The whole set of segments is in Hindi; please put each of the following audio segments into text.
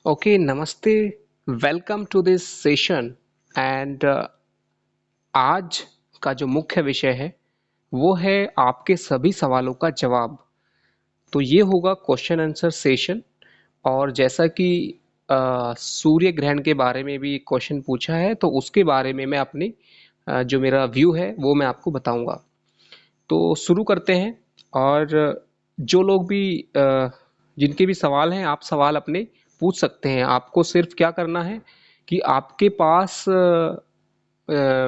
ओके, नमस्ते। Welcome to this session. And आज का जो मुख्य विषय है वो है आपके सभी सवालों का जवाब। तो ये होगा क्वेश्चन आंसर सेशन। और जैसा कि सूर्य ग्रहण के बारे में भी क्वेश्चन पूछा है तो उसके बारे में मैं अपनी जो मेरा व्यू है वो मैं आपको बताऊंगा। तो शुरू करते हैं। और जो लोग भी जिनके भी सवाल हैं आप सवाल अपने पूछ सकते हैं। आपको सिर्फ क्या करना है कि आपके पास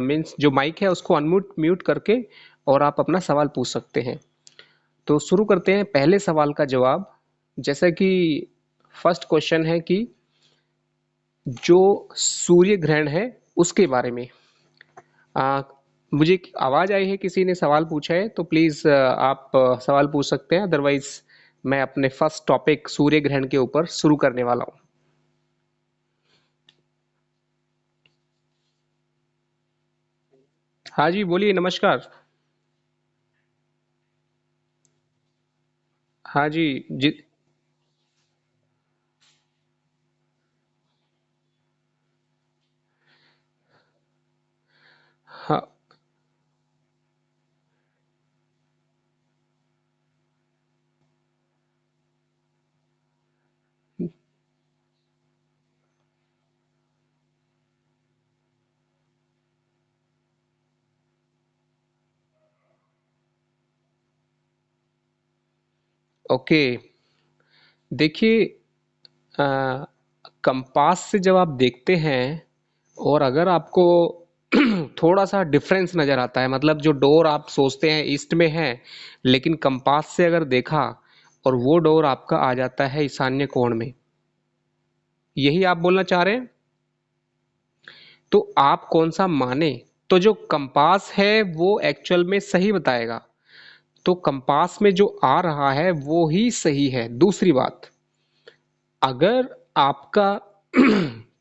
मीन्स जो माइक है उसको अनम्यूट म्यूट करके और आप अपना सवाल पूछ सकते हैं। तो शुरू करते हैं पहले सवाल का जवाब। जैसा कि फर्स्ट क्वेश्चन है कि जो सूर्य ग्रहण है उसके बारे में आ, मुझे एक आवाज आई है, किसी ने सवाल पूछा है, तो प्लीज आप सवाल पूछ सकते हैं। अदरवाइज मैं अपने फर्स्ट टॉपिक सूर्य ग्रहण के ऊपर शुरू करने वाला हूँ। हाँ जी, बोलिए, नमस्कार। हाँ जी। जी। हाँ। ओके, देखिए, कंपास से जब आप देखते हैं और अगर आपको थोड़ा सा डिफरेंस नजर आता है, मतलब जो डोर आप सोचते हैं ईस्ट में है, लेकिन कंपास से अगर देखा और वो डोर आपका आ जाता है ईशान्य कोण में, यही आप बोलना चाह रहे हैं? तो आप कौन सा माने? तो जो कंपास है वो एक्चुअल में सही बताएगा। तो कंपास में जो आ रहा है वो ही सही है। दूसरी बात, अगर आपका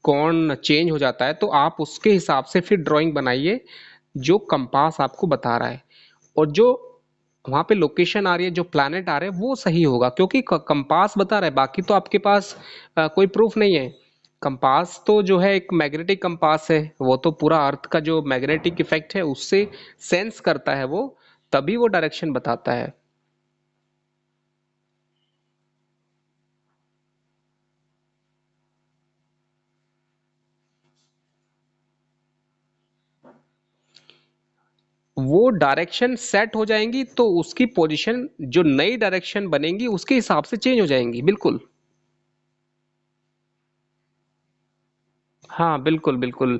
कोण चेंज हो जाता है तो आप उसके हिसाब से फिर ड्राइंग बनाइए जो कंपास आपको बता रहा है। और जो वहां पे लोकेशन आ रही है, जो प्लैनेट आ रहे हैं, वो सही होगा, क्योंकि कंपास बता रहा है। बाकी तो आपके पास कोई प्रूफ नहीं है। कंपास तो जो है एक मैग्नेटिक कंपास है, वो तो पूरा अर्थ का जो मैग्नेटिक इफेक्ट है उससे सेंस करता है वो, तभी वो डायरेक्शन बताता है। वो डायरेक्शन सेट हो जाएंगी तो उसकी पोजीशन, जो नई डायरेक्शन बनेंगी उसके हिसाब से चेंज हो जाएंगी, बिल्कुल। हाँ, बिल्कुल बिल्कुल।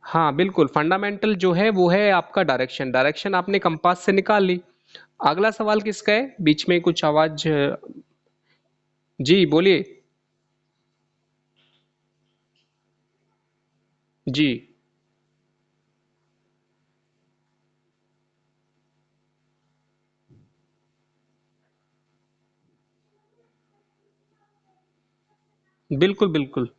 हाँ बिल्कुल, फंडामेंटल जो है वो है आपका डायरेक्शन। डायरेक्शन आपने कंपास से निकाल ली। अगला सवाल किसका है? बीच में कुछ आवाज जी बोलिए। जी, बिल्कुल बिल्कुल।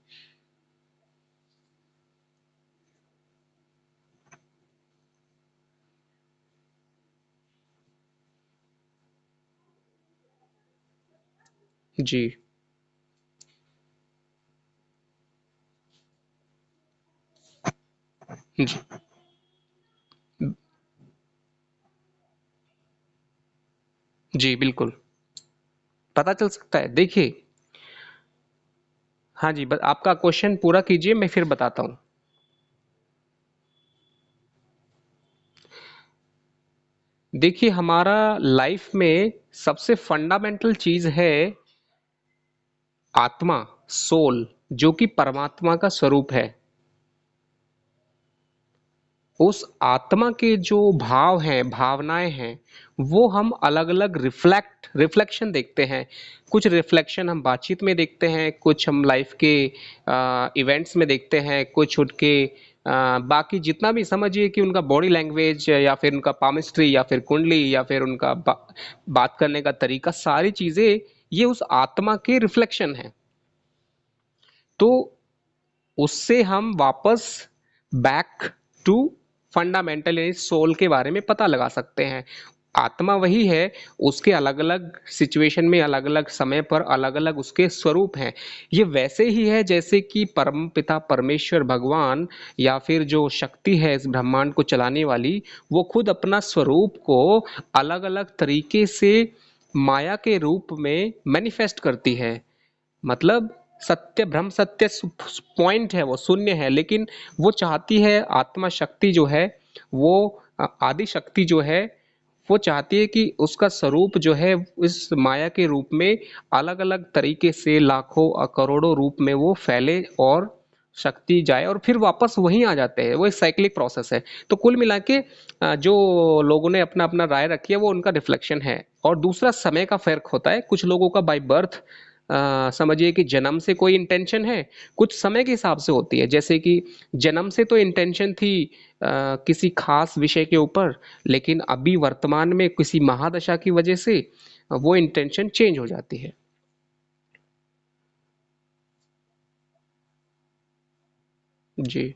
जी। जी। जी बिल्कुल, पता चल सकता है। देखिए, हाँ जी, आपका क्वेश्चन पूरा कीजिए, मैं फिर बताता हूँ। देखिए, हमारा लाइफ में सबसे फंडामेंटल चीज है आत्मा, सोल, जो कि परमात्मा का स्वरूप है। उस आत्मा के जो भाव हैं, भावनाएं हैं, वो हम अलग अलग रिफ्लेक्शन देखते हैं। कुछ रिफ्लेक्शन हम बातचीत में देखते हैं, कुछ हम लाइफ के इवेंट्स में देखते हैं, कुछ उनके बाकी जितना भी समझिए कि उनका बॉडी लैंग्वेज या फिर उनका पामिस्ट्री या फिर कुंडली या फिर उनका बात करने का तरीका, सारी चीजें ये उस आत्मा के रिफ्लेक्शन है। तो उससे हम वापस बैक टू फंडामेंटल यानी सोल के बारे में पता लगा सकते हैं। आत्मा वही है, उसके अलग अलग सिचुएशन में अलग अलग समय पर अलग अलग उसके स्वरूप हैं। ये वैसे ही है जैसे कि परम पिता परमेश्वर भगवान या फिर जो शक्ति है इस ब्रह्मांड को चलाने वाली, वो खुद अपना स्वरूप को अलग अलग तरीके से माया के रूप में मैनिफेस्ट करती है। मतलब सत्य ब्रह्म सत्य पॉइंट है, वो शून्य है, लेकिन वो चाहती है आत्मा शक्ति जो है, वो आदि शक्ति जो है, वो चाहती है कि उसका स्वरूप जो है इस माया के रूप में अलग अलग तरीके से लाखों करोड़ों रूप में वो फैले और शक्ति जाए और फिर वापस वहीं आ जाते हैं। वो एक साइक्लिक प्रोसेस है। तो कुल मिला के जो लोगों ने अपना अपना राय रखी है वो उनका रिफ्लेक्शन है। और दूसरा समय का फर्क होता है। कुछ लोगों का बाय बर्थ समझिए कि जन्म से कोई इंटेंशन है, कुछ समय के हिसाब से होती है। जैसे कि जन्म से तो इंटेंशन थी किसी खास विषय के ऊपर, लेकिन अभी वर्तमान में किसी महादशा की वजह से वो इंटेंशन चेंज हो जाती है। जी।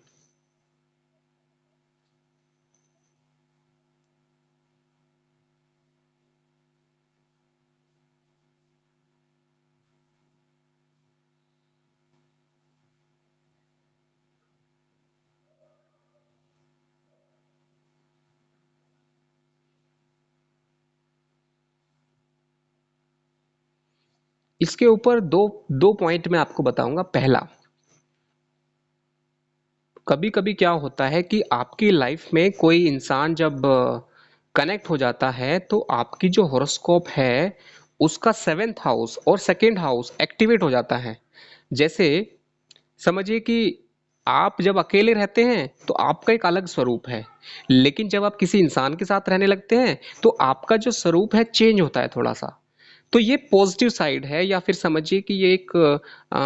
इसके ऊपर दो दो पॉइंट मैं आपको बताऊंगा। पहला, कभी कभी क्या होता है कि आपकी लाइफ में कोई इंसान जब कनेक्ट हो जाता है तो आपकी जो हॉरोस्कोप है उसका सेवेंथ हाउस और सेकेंड हाउस एक्टिवेट हो जाता है। जैसे समझिए कि आप जब अकेले रहते हैं तो आपका एक अलग स्वरूप है, लेकिन जब आप किसी इंसान के साथ रहने लगते हैं तो आपका जो स्वरूप है चेंज होता है थोड़ा सा। तो ये पॉजिटिव साइड है, या फिर समझिए कि ये एक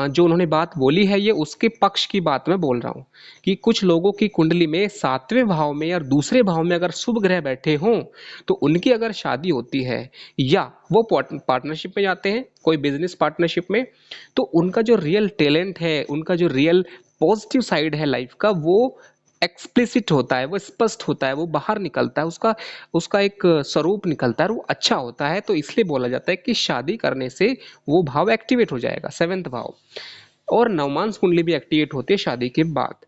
जो उन्होंने बात बोली है ये उसके पक्ष की बात मैं बोल रहा हूँ कि कुछ लोगों की कुंडली में सातवें भाव में या दूसरे भाव में अगर शुभ ग्रह बैठे हों तो उनकी अगर शादी होती है या वो पार्टनरशिप में जाते हैं कोई बिजनेस पार्टनरशिप में, तो उनका जो रियल टैलेंट है, उनका जो रियल पॉजिटिव साइड है लाइफ का, वो एक्सप्लिसिट होता है, वो स्पष्ट होता है, वो बाहर निकलता है, उसका उसका एक स्वरूप निकलता है और वो अच्छा होता है। तो इसलिए बोला जाता है कि शादी करने से वो भाव एक्टिवेट हो जाएगा, सेवेंथ भाव। और नवमांस कुंडली भी एक्टिवेट होती है शादी के बाद।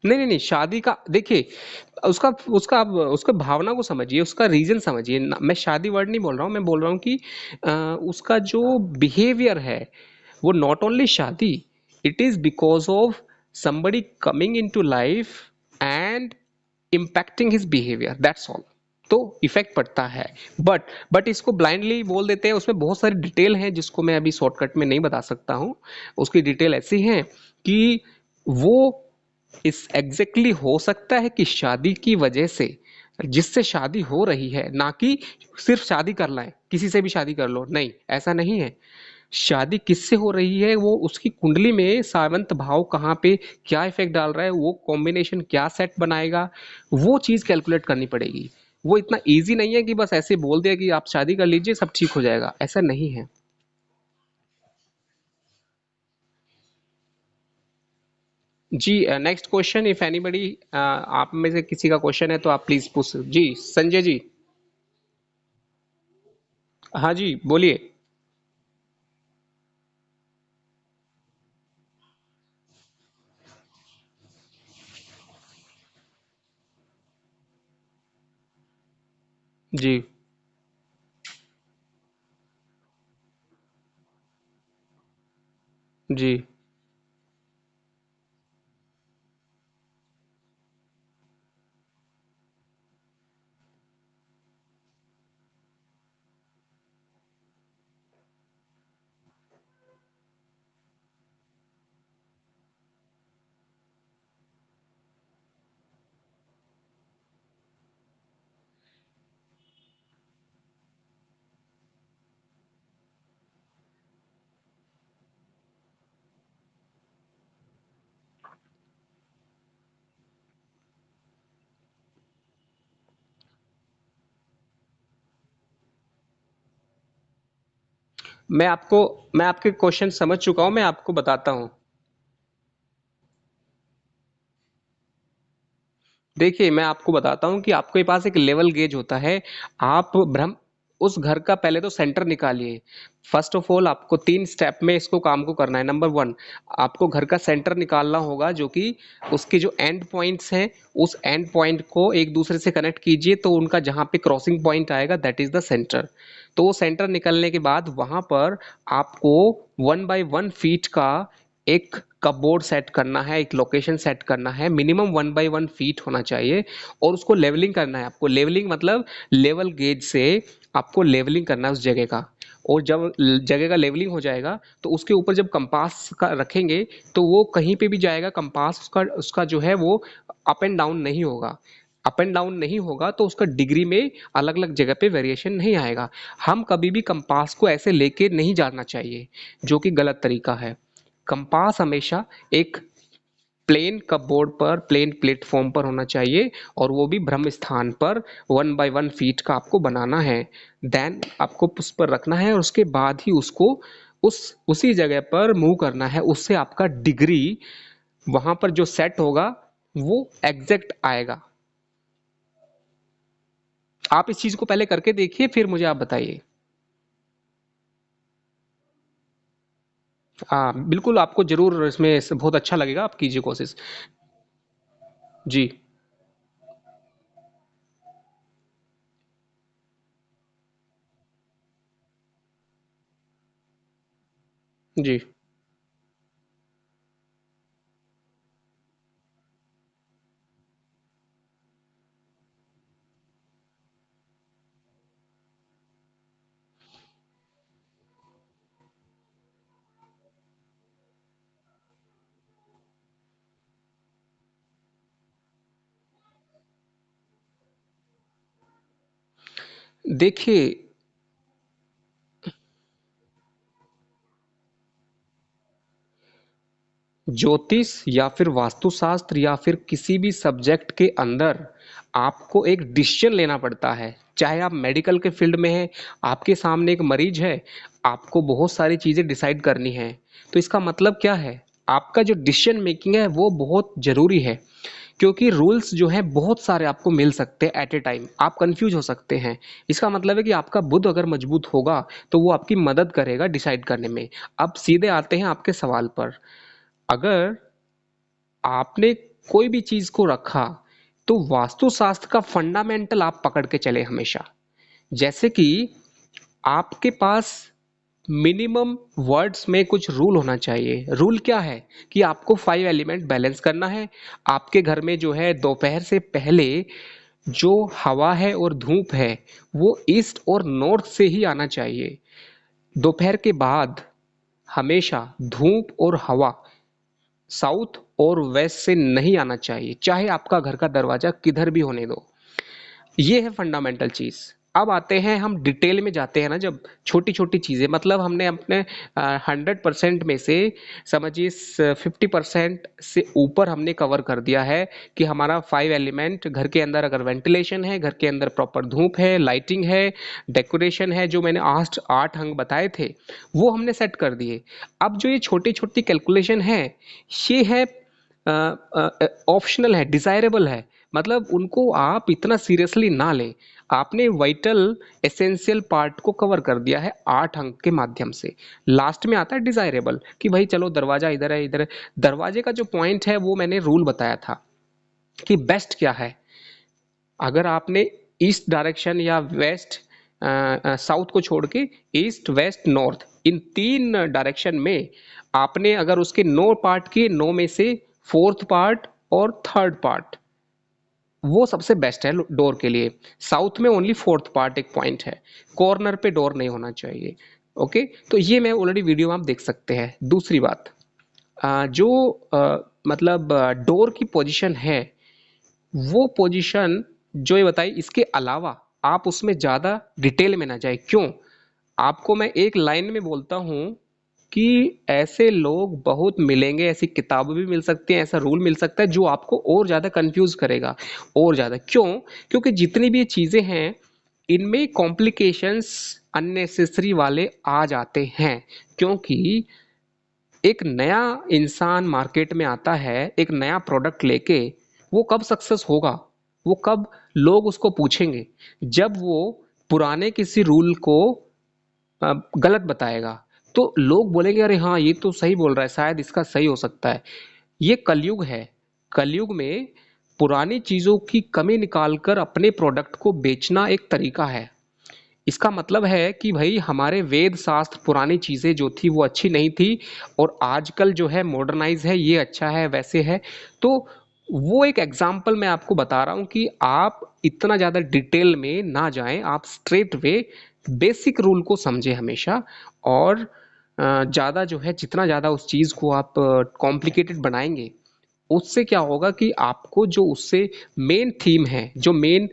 नहीं नहीं नहीं, शादी का देखिए, उसका उसका आप उसका भावना को समझिए, उसका रीजन समझिए मैं शादी वर्ड नहीं बोल रहा हूँ, मैं बोल रहा हूँ कि उसका जो बिहेवियर है वो नॉट ओनली शादी, it is because of somebody coming into life and impacting his behavior, that's all। तो इफेक्ट पड़ता है। बट इसको ब्लाइंडली बोल देते हैं, उसमें बहुत सारी डिटेल हैं जिसको मैं अभी शॉर्टकट में नहीं बता सकता हूँ। उसकी डिटेल ऐसी है कि वो इस एग्जैक्टली हो सकता है कि शादी की वजह से, जिससे शादी हो रही है, ना कि सिर्फ शादी कर लाए किसी से भी शादी कर लो, नहीं ऐसा नहीं है। शादी किससे हो रही है वो उसकी कुंडली में सावंत भाव कहाँ पे क्या इफेक्ट डाल रहा है, वो कॉम्बिनेशन क्या सेट बनाएगा, वो चीज कैलकुलेट करनी पड़ेगी। वो इतना इजी नहीं है कि बस ऐसे बोल दिया कि आप शादी कर लीजिए सब ठीक हो जाएगा, ऐसा नहीं है। जी। नेक्स्ट क्वेश्चन, इफ एनीबडी, आप में से किसी का क्वेश्चन है तो आप प्लीज पूछ जी। संजय जी। हाँ जी बोलिए। जी। जी। मैं आपको मैं आपके क्वेश्चन समझ चुका हूं, मैं आपको बताता हूं। देखिए, मैं आपको बताता हूँ कि आपके पास एक लेवल गेज होता है। आप भ्रम उस घर का पहले तो सेंटर निकालिए। फर्स्ट ऑफ ऑल आपको 3 स्टेप में इसको काम को करना है। नंबर 1, आपको घर का सेंटर निकालना होगा, जो कि उसके जो एंड पॉइंट्स हैं, उस एंड पॉइंट को एक दूसरे से कनेक्ट कीजिए, तो उनका जहाँ पे क्रॉसिंग पॉइंट आएगा दैट इज़ द सेंटर। तो वो सेंटर निकलने के बाद वहाँ पर आपको 1 बाय 1 फीट का एक कपबोर्ड सेट करना है, एक लोकेशन सेट करना है, मिनिमम 1 बाय 1 फीट होना चाहिए, और उसको लेवलिंग करना है आपको। लेवलिंग मतलब लेवल गेज से आपको लेवलिंग करना है उस जगह का। और जब जगह का लेवलिंग हो जाएगा तो उसके ऊपर जब कंपास का रखेंगे तो वो कहीं पे भी जाएगा, कंपास उसका उसका जो है वो अप एंड डाउन नहीं होगा। अप एंड डाउन नहीं होगा तो उसका डिग्री में अलग अलग जगह पे वेरिएशन नहीं आएगा। हम कभी भी कंपास को ऐसे लेके नहीं जाना चाहिए, जो कि गलत तरीका है। कंपास हमेशा एक प्लेन कपबोर्ड पर, प्लेन प्लेटफॉर्म पर होना चाहिए, और वो भी ब्रह्म स्थान पर 1 बाय 1 फीट का आपको बनाना है। देन आपको उस पर रखना है, और उसके बाद ही उसको उसी जगह पर मूव करना है। उससे आपका डिग्री वहां पर जो सेट होगा वो एग्जैक्ट आएगा। आप इस चीज को पहले करके देखिए, फिर मुझे आप बताइए। हाँ बिल्कुल, आपको जरूर इसमें बहुत अच्छा लगेगा, आप कीजिए कोशिश। जी। जी। देखिए, ज्योतिष या फिर वास्तुशास्त्र या फिर किसी भी सब्जेक्ट के अंदर आपको एक डिसीजन लेना पड़ता है। चाहे आप मेडिकल के फील्ड में हैं, आपके सामने एक मरीज है, आपको बहुत सारी चीज़ें डिसाइड करनी है। तो इसका मतलब क्या है? आपका जो डिसीजन मेकिंग है वो बहुत ज़रूरी है, क्योंकि रूल्स जो हैं बहुत सारे आपको मिल सकते हैं एट ए टाइम, आप कंफ्यूज हो सकते हैं। इसका मतलब है कि आपका बुद्ध अगर मजबूत होगा तो वो आपकी मदद करेगा डिसाइड करने में। अब सीधे आते हैं आपके सवाल पर। अगर आपने कोई भी चीज को रखा तो वास्तुशास्त्र का फंडामेंटल आप पकड़ के चले हमेशा। जैसे कि आपके पास मिनिमम वर्ड्स में कुछ रूल होना चाहिए। रूल क्या है? कि आपको 5 एलिमेंट बैलेंस करना है। आपके घर में जो है दोपहर से पहले जो हवा है और धूप है वो ईस्ट और नॉर्थ से ही आना चाहिए। दोपहर के बाद हमेशा धूप और हवा साउथ और वेस्ट से नहीं आना चाहिए, चाहे आपका घर का दरवाजा किधर भी होने दो। ये है फंडामेंटल चीज। अब आते हैं, हम डिटेल में जाते हैं ना, जब छोटी छोटी चीजें, मतलब हमने अपने 100% में से समझिए 50% से ऊपर हमने कवर कर दिया है कि हमारा 5 एलिमेंट घर के अंदर, अगर वेंटिलेशन है, घर के अंदर प्रॉपर धूप है, लाइटिंग है, डेकोरेशन है, जो मैंने 8 अंग बताए थे वो हमने सेट कर दिए। अब जो ये छोटी छोटी कैलकुलेशन है, ये है ऑप्शनल है, डिजायरेबल है। मतलब उनको आप इतना सीरियसली ना लें। आपने वाइटल एसेंशियल पार्ट को कवर कर दिया है 8 अंक के माध्यम से। लास्ट में आता है डिजायरेबल, कि भाई चलो दरवाजा इधर है, इधर है। दरवाजे का जो पॉइंट है वो मैंने रूल बताया था कि बेस्ट क्या है। अगर आपने ईस्ट डायरेक्शन या वेस्ट साउथ को छोड़ के ईस्ट वेस्ट नॉर्थ, इन 3 डायरेक्शन में आपने अगर उसके 9 पार्ट किए, 9 में से फोर्थ पार्ट और थर्ड पार्ट, वो सबसे बेस्ट है डोर के लिए। साउथ में ओनली फोर्थ पार्ट एक पॉइंट है, कॉर्नर पे डोर नहीं होना चाहिए। ओके, तो ये मैं ऑलरेडी वीडियो में आप देख सकते हैं। दूसरी बात, जो मतलब डोर की पोजीशन है, वो पोजीशन जो ये बताई, इसके अलावा आप उसमें ज़्यादा डिटेल में ना जाए। क्यों? आपको मैं एक लाइन में बोलता हूँ कि ऐसे लोग बहुत मिलेंगे, ऐसी किताब भी मिल सकती हैं, ऐसा रूल मिल सकता है जो आपको और ज़्यादा कंफ्यूज करेगा। और ज़्यादा क्यों? क्योंकि जितनी भी ये चीज़ें हैं इनमें कॉम्प्लिकेशंस अननेसेसरी वाले आ जाते हैं। क्योंकि एक नया इंसान मार्केट में आता है एक नया प्रोडक्ट लेके, वो कब सक्सेस होगा, वो कब लोग उसको पूछेंगे, जब वो पुराने किसी रूल को गलत बताएगा। तो लोग बोलेंगे अरे हाँ ये तो सही बोल रहा है, शायद इसका सही हो सकता है। ये कलयुग है। कलयुग में पुरानी चीजों की कमी निकालकर अपने प्रोडक्ट को बेचना एक तरीका है। इसका मतलब है कि भाई हमारे वेद शास्त्र पुरानी चीजें जो थी वो अच्छी नहीं थी, और आजकल जो है मॉडर्नाइज है, ये अच्छा है वैसे है। तो वो एक एग्जाम्पल मैं आपको बता रहा हूं कि आप इतना ज्यादा डिटेल में ना जाएं, आप स्ट्रेट वे बेसिक रूल को समझें हमेशा। और ज्यादा जो है, जितना ज्यादा उस चीज को आप कॉम्प्लिकेटेड बनाएंगे, उससे क्या होगा कि आपको जो उससे मेन थीम है, जो मेन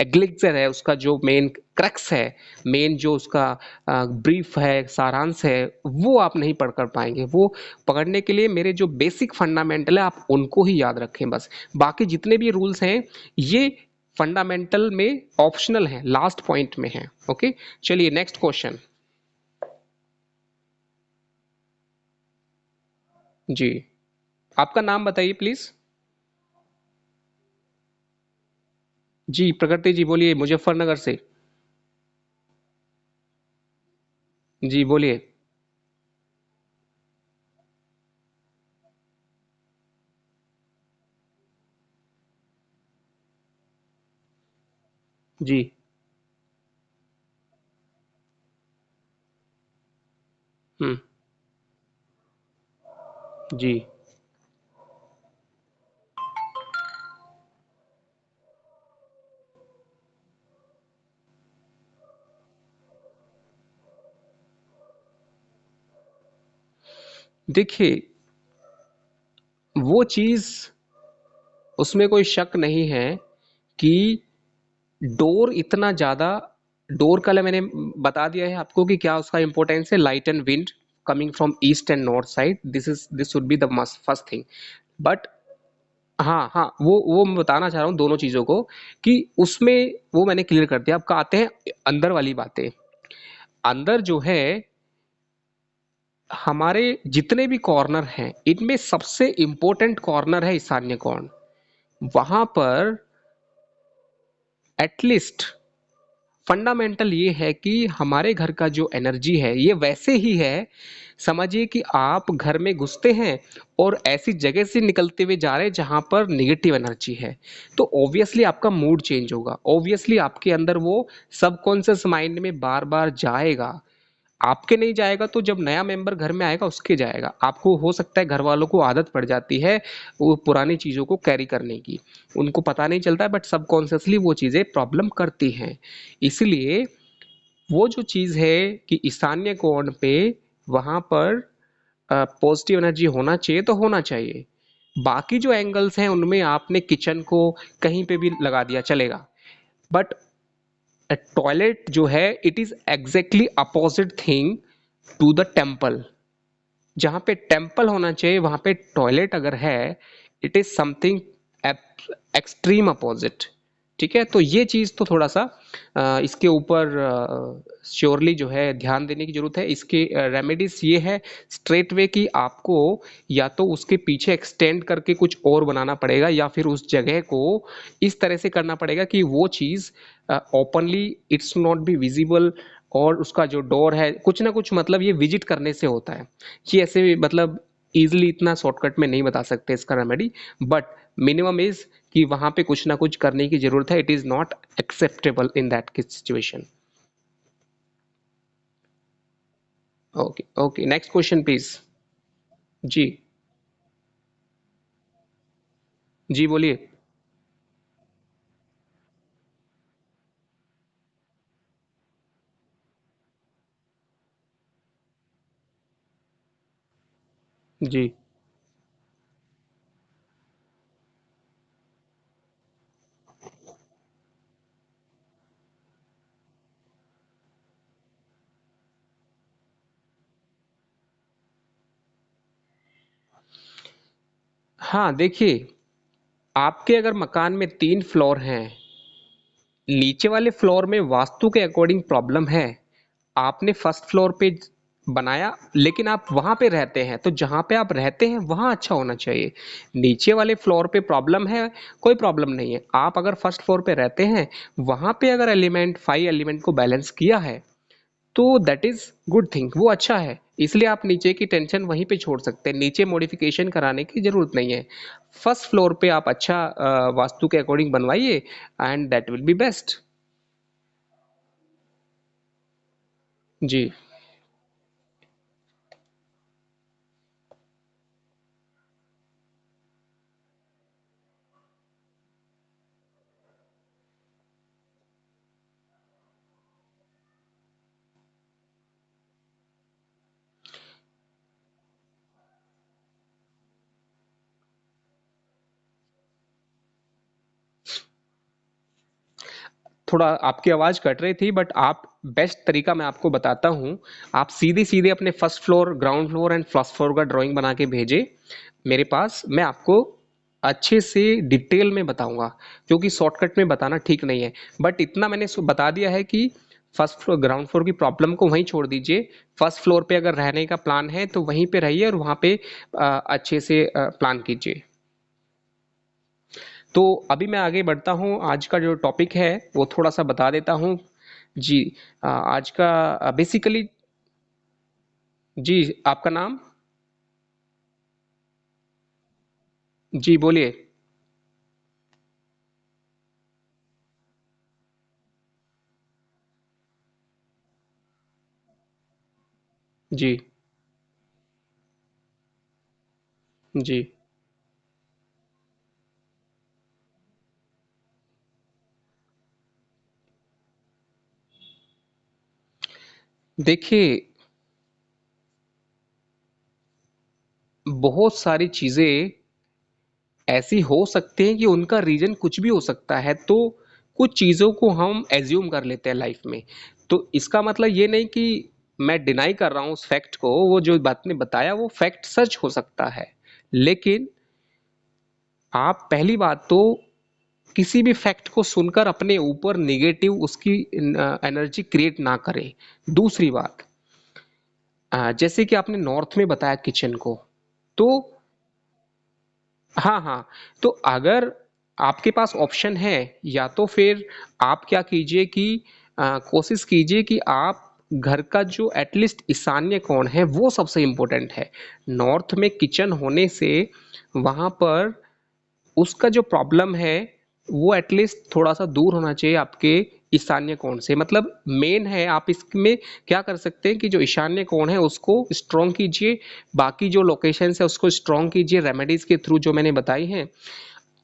एग्लिक्सर है, उसका जो मेन क्रक्स है, मेन जो उसका ब्रीफ है, सारांश है, वो आप नहीं पढ़ कर पाएंगे। वो पकड़ने के लिए मेरे जो बेसिक फंडामेंटल है आप उनको ही याद रखें बस। बाकी जितने भी रूल्स हैं ये फंडामेंटल में ऑप्शनल हैं, लास्ट पॉइंट में हैं। ओके, चलिए नेक्स्ट क्वेश्चन। जी, आपका नाम बताइए प्लीज। जी प्रकृति जी बोलिए, मुजफ्फरनगर से। जी बोलिए। जी। हम्म। जी। देखिए, वो चीज, उसमें कोई शक नहीं है कि डोर इतना ज्यादा, डोर का मैंने बता दिया है आपको कि क्या उसका इंपॉर्टेंस है। Light and wind coming from east and north side, this should be the must first thing. But हाँ हाँ, वो मैं बताना चाह रहा हूँ दोनों चीजों को, कि उसमें वो मैंने क्लियर कर दिया। अब आते हैं अंदर वाली बातें। अंदर जो है, हमारे जितने भी कॉर्नर हैं इनमें सबसे इंपॉर्टेंट कॉर्नर है ईशान्य कोण। वहां पर एटलीस्ट फंडामेंटल ये है कि हमारे घर का जो एनर्जी है ये वैसे ही है। समझिए कि आप घर में घुसते हैं और ऐसी जगह से निकलते हुए जा रहे हैं जहां पर निगेटिव एनर्जी है, तो ऑब्वियसली आपका मूड चेंज होगा, ऑब्वियसली आपके अंदर वो सबकॉन्शियस माइंड में बार बार जाएगा। आपके नहीं जाएगा तो जब नया मेंबर घर में आएगा उसके जाएगा। आपको हो सकता है घर वालों को आदत पड़ जाती है वो पुरानी चीजों को कैरी करने की, उनको पता नहीं चलता है बट सबकॉन्शियसली वो चीजें प्रॉब्लम करती हैं। इसलिए वो जो चीज है कि ईशान्य कोण पे, वहां पर पॉजिटिव एनर्जी होना चाहिए तो होना चाहिए। बाकी जो एंगल्स हैं उनमें आपने किचन को कहीं पे भी लगा दिया चलेगा, बट टॉयलेट जो है it is exactly opposite thing to the temple. जहां पे टेम्पल होना चाहिए वहां पे टॉयलेट अगर है, it is something extreme opposite. ठीक है, तो ये चीज तो थोड़ा सा इसके ऊपर श्योरली जो है ध्यान देने की जरूरत है। इसके रेमेडीज ये है स्ट्रेट वे कि आपको या तो उसके पीछे एक्सटेंड करके कुछ और बनाना पड़ेगा, या फिर उस जगह को इस तरह से करना पड़ेगा कि वो चीज openly it's not be visible. और उसका जो डोर है कुछ ना कुछ, मतलब ये विजिट करने से होता है। ये ऐसे मतलब इजिली इतना शॉर्टकट में नहीं बता सकते इसका रेमेडी, बट मिनिमम इज कि वहां पे कुछ ना कुछ करने की जरूरत है। It is not acceptable in that situation. Okay okay, next question please. जी। जी बोलिए। जी। हाँ देखिए, आपके अगर मकान में 3 फ्लोर हैं, नीचे वाले फ्लोर में वास्तु के अकॉर्डिंग प्रॉब्लम है, आपने फर्स्ट फ्लोर पे बनाया, लेकिन आप वहां पे रहते हैं तो जहां पे आप रहते हैं वहां अच्छा होना चाहिए। नीचे वाले फ्लोर पे प्रॉब्लम है, कोई प्रॉब्लम नहीं है। आप अगर फर्स्ट फ्लोर पे रहते हैं, वहां पे अगर एलिमेंट 5 एलिमेंट को बैलेंस किया है तो दैट इज गुड थिंग, वो अच्छा है। इसलिए आप नीचे की टेंशन वहीं पे छोड़ सकते हैं, नीचे मॉडिफिकेशन कराने की जरूरत नहीं है। फर्स्ट फ्लोर पे आप अच्छा वास्तु के अकॉर्डिंग बनवाइए and that will be best. जी। थोड़ा आपकी आवाज कट रही थी, बट आप बेस्ट तरीका मैं आपको बताता हूँ। आप सीधे सीधे अपने first floor, ground floor and first floor का ड्राइंग बना के भेजे मेरे पास, मैं आपको अच्छे से डिटेल में बताऊंगा, क्योंकि शॉर्टकट में बताना ठीक नहीं है। बट इतना मैंने बता दिया है कि फर्स्ट फ्लोर ग्राउंड फ्लोर की प्रॉब्लम को वहीं छोड़ दीजिए। फर्स्ट फ्लोर पे अगर रहने का प्लान है तो वहीं पे रहिए और वहाँ पे अच्छे से प्लान कीजिए। तो अभी मैं आगे बढ़ता हूँ, आज का जो टॉपिक है वो थोड़ा सा बता देता हूँ। जी। आज का बेसिकली, जी, आपका नाम? जी बोलिए। जी। जी। देखिए, बहुत सारी चीजें ऐसी हो सकती हैं कि उनका रीजन कुछ भी हो सकता है, तो कुछ चीजों को हम एज्यूम कर लेते हैं लाइफ में। तो इसका मतलब ये नहीं कि मैं डिनाई कर रहा हूँ उस फैक्ट को, वो जो बात ने बताया वो फैक्ट सच हो सकता है। लेकिन आप पहली बात तो किसी भी फैक्ट को सुनकर अपने ऊपर निगेटिव उसकी एनर्जी क्रिएट ना करें। दूसरी बात, जैसे कि आपने नॉर्थ में बताया किचन को, तो हाँ हाँ, तो अगर आपके पास ऑप्शन है, या तो फिर आप क्या कीजिए कि कोशिश कीजिए कि आप घर का जो एटलीस्ट ईशान्य कोण है वो सबसे इम्पोर्टेंट है। नॉर्थ में किचन होने से वहाँ पर उसका जो प्रॉब्लम है वो एटलीस्ट थोड़ा सा दूर होना चाहिए आपके ईशान्य कोण से। मतलब मेन है, आप इसमें क्या कर सकते हैं कि जो ईशान्य कोण है उसको स्ट्रॉन्ग कीजिए, बाकी जो लोकेशन है उसको स्ट्रॉन्ग कीजिए रेमेडीज के थ्रू जो मैंने बताई हैं।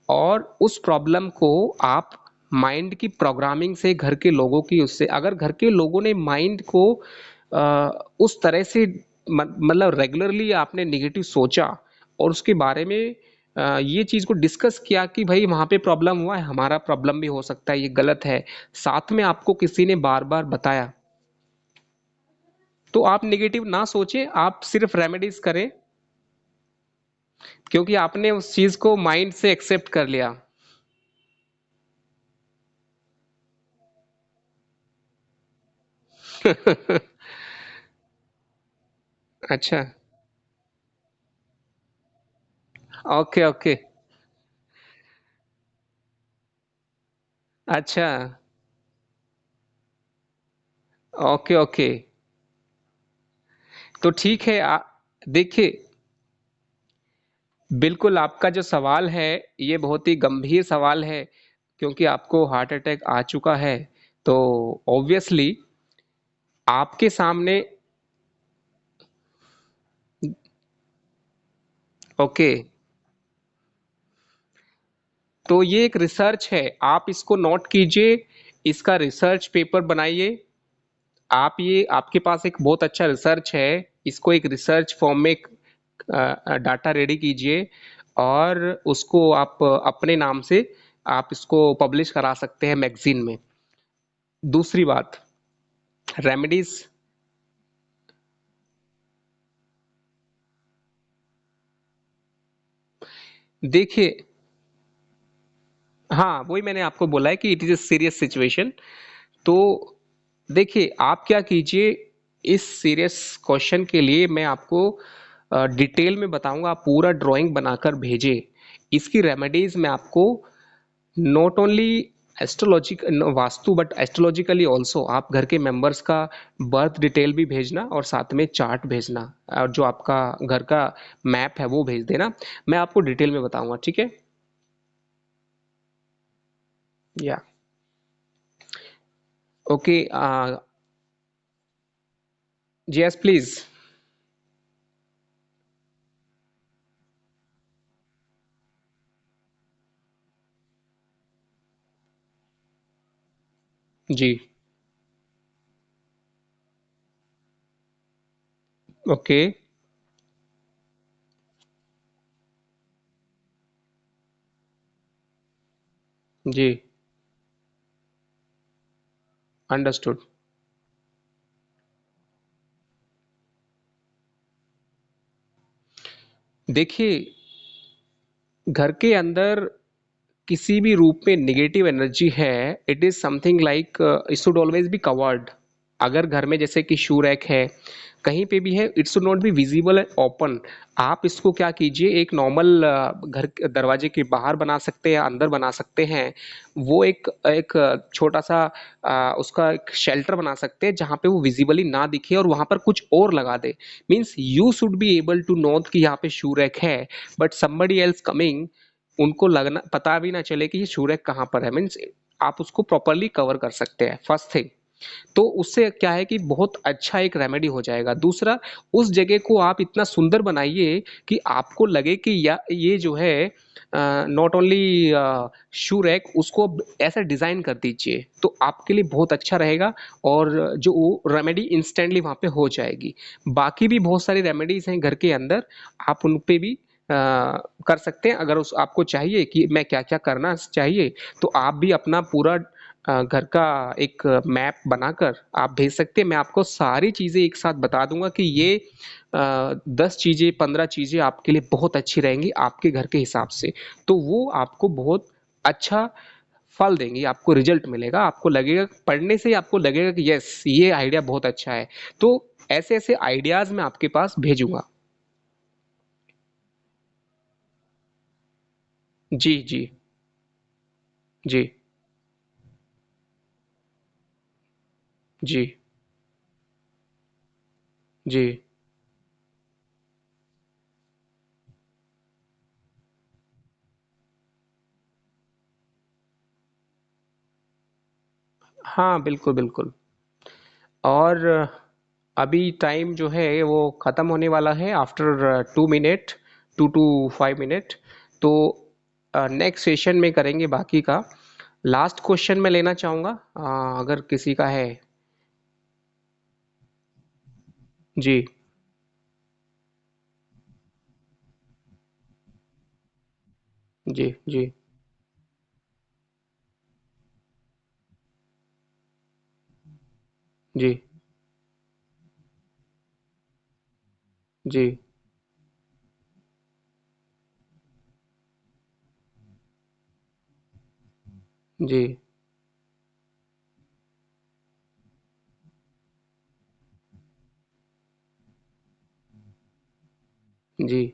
और उस प्रॉब्लम को आप माइंड की प्रोग्रामिंग से, घर के लोगों की उससे, अगर घर के लोगों ने माइंड को उस तरह से मतलब रेगुलरली आपने निगेटिव सोचा और उसके बारे में ये चीज को डिस्कस किया कि भाई वहां पे प्रॉब्लम हुआ है, हमारा प्रॉब्लम भी हो सकता है, ये गलत है, साथ में आपको किसी ने बार बार बताया, तो आप निगेटिव ना सोचें, आप सिर्फ रेमेडीज करें, क्योंकि आपने उस चीज को माइंड से एक्सेप्ट कर लिया। अच्छा। Okay okay. अच्छा। Okay okay. तो ठीक है, देखिए, बिल्कुल आपका जो सवाल है ये बहुत ही गंभीर सवाल है, क्योंकि आपको हार्ट अटैक आ चुका है। तो ऑब्वियसली आपके सामने, ओके, तो ये एक रिसर्च है, आप इसको नोट कीजिए, इसका रिसर्च पेपर बनाइए। आप ये, आपके पास एक बहुत अच्छा रिसर्च है, इसको एक रिसर्च फॉर्म में डाटा रेडी कीजिए और उसको आप अपने नाम से आप इसको पब्लिश करा सकते हैं मैगजीन में। दूसरी बात, रेमेडीज, देखिए, हाँ वही मैंने आपको बोला है कि it is a serious situation. तो देखिए, आप क्या कीजिए, इस सीरियस क्वेश्चन के लिए मैं आपको डिटेल में बताऊंगा, आप पूरा ड्राइंग बनाकर भेजें। इसकी रेमेडीज मैं आपको not only astrologic vastu but astrologically also, आप घर के मेंबर्स का बर्थ डिटेल भी भेजना और साथ में चार्ट भेजना, और जो आपका घर का मैप है वो भेज देना। मैं आपको डिटेल में बताऊंगा, ठीक है? या ओके। Yes please. जी। ओके। जी। अंडरस्टूड। देखिए, घर के अंदर किसी भी रूप में नेगेटिव एनर्जी है, it is something like it should always be covered. अगर घर में जैसे कि शू रैक है, कहीं पे भी है, it should not be visible and open. आप इसको क्या कीजिए, एक नॉर्मल घर के दरवाजे के बाहर बना सकते हैं या अंदर बना सकते हैं। वो एक एक छोटा सा उसका एक शेल्टर बना सकते हैं जहाँ पे वो विजिबली ना दिखे और वहां पर कुछ और लगा दे। Means you should be able to know कि यहाँ पे शू रैक है, बट somebody एल्स कमिंग, उनको लगना पता भी ना चले कि ये शू रैक कहाँ पर है। मीन्स आप उसको प्रॉपरली कवर कर सकते हैं, फर्स्ट थिंग। तो उससे क्या है कि बहुत अच्छा एक रेमेडी हो जाएगा। दूसरा, उस जगह को आप इतना सुंदर बनाइए कि आपको लगे कि या ये जो है नॉट ओनली शू रैक, उसको ऐसा डिजाइन कर दीजिए तो आपके लिए बहुत अच्छा रहेगा। और जो रेमेडी इंस्टेंटली वहां पे हो जाएगी। बाकी भी बहुत सारी रेमेडीज हैं घर के अंदर, आप उन पे भी कर सकते हैं। अगर उस आपको चाहिए कि मैं क्या क्या करना चाहिए, तो आप भी अपना पूरा घर का एक मैप बनाकर आप भेज सकते हैं। मैं आपको सारी चीज़ें एक साथ बता दूंगा कि ये 10 चीज़ें 15 चीज़ें आपके लिए बहुत अच्छी रहेंगी आपके घर के हिसाब से। तो वो आपको बहुत अच्छा फल देंगी, आपको रिजल्ट मिलेगा, आपको लगेगा पढ़ने से ही आपको लगेगा कि यस ये आइडिया बहुत अच्छा है। तो ऐसे ऐसे आइडियाज मैं आपके पास भेजूंगा। जी जी। जी। जी। जी। हाँ बिल्कुल बिल्कुल। और अभी टाइम जो है वो ख़त्म होने वाला है आफ्टर 2 मिनट, 2 to 5 मिनट। तो नेक्स्ट सेशन में करेंगे बाकी का। लास्ट क्वेश्चन मैं लेना चाहूँगा, अगर किसी का है। जी। जी। जी। जी। जी। जी। जी।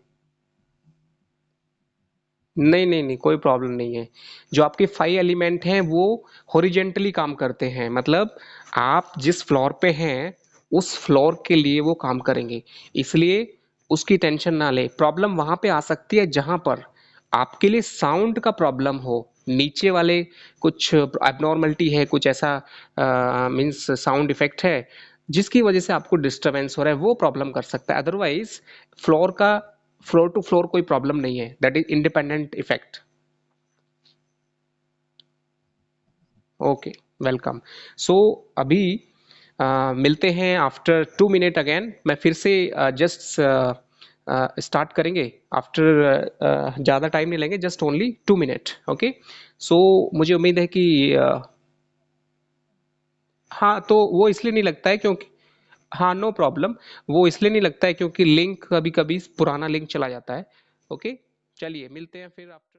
नहीं नहीं नहीं, कोई प्रॉब्लम नहीं है। जो आपके 5 एलिमेंट हैं वो हॉरिजेंटली काम करते हैं, मतलब आप जिस फ्लोर पे हैं उस फ्लोर के लिए वो काम करेंगे। इसलिए उसकी टेंशन ना ले। प्रॉब्लम वहां पे आ सकती है जहां पर आपके लिए साउंड का प्रॉब्लम हो, नीचे वाले कुछ एबनॉर्मलिटी है, कुछ ऐसा मीन्स साउंड इफेक्ट है जिसकी वजह से आपको डिस्टरबेंस हो रहा है, वो प्रॉब्लम कर सकता है। अदरवाइज फ्लोर का, फ्लोर टू फ्लोर कोई प्रॉब्लम नहीं है, that is independent effect. Okay, welcome. So अभी मिलते हैं आफ्टर 2 मिनट अगेन। मैं फिर से जस्ट स्टार्ट करेंगे आफ्टर, ज़्यादा टाइम नहीं लेंगे, जस्ट ओनली 2 मिनट। ओके। सो मुझे उम्मीद है कि हाँ, तो वो इसलिए नहीं लगता है क्योंकि हाँ, नो प्रॉब्लम। वो इसलिए नहीं लगता है क्योंकि लिंक कभी कभी पुराना लिंक चला जाता है। ओके। चलिए मिलते हैं फिर आफ्टर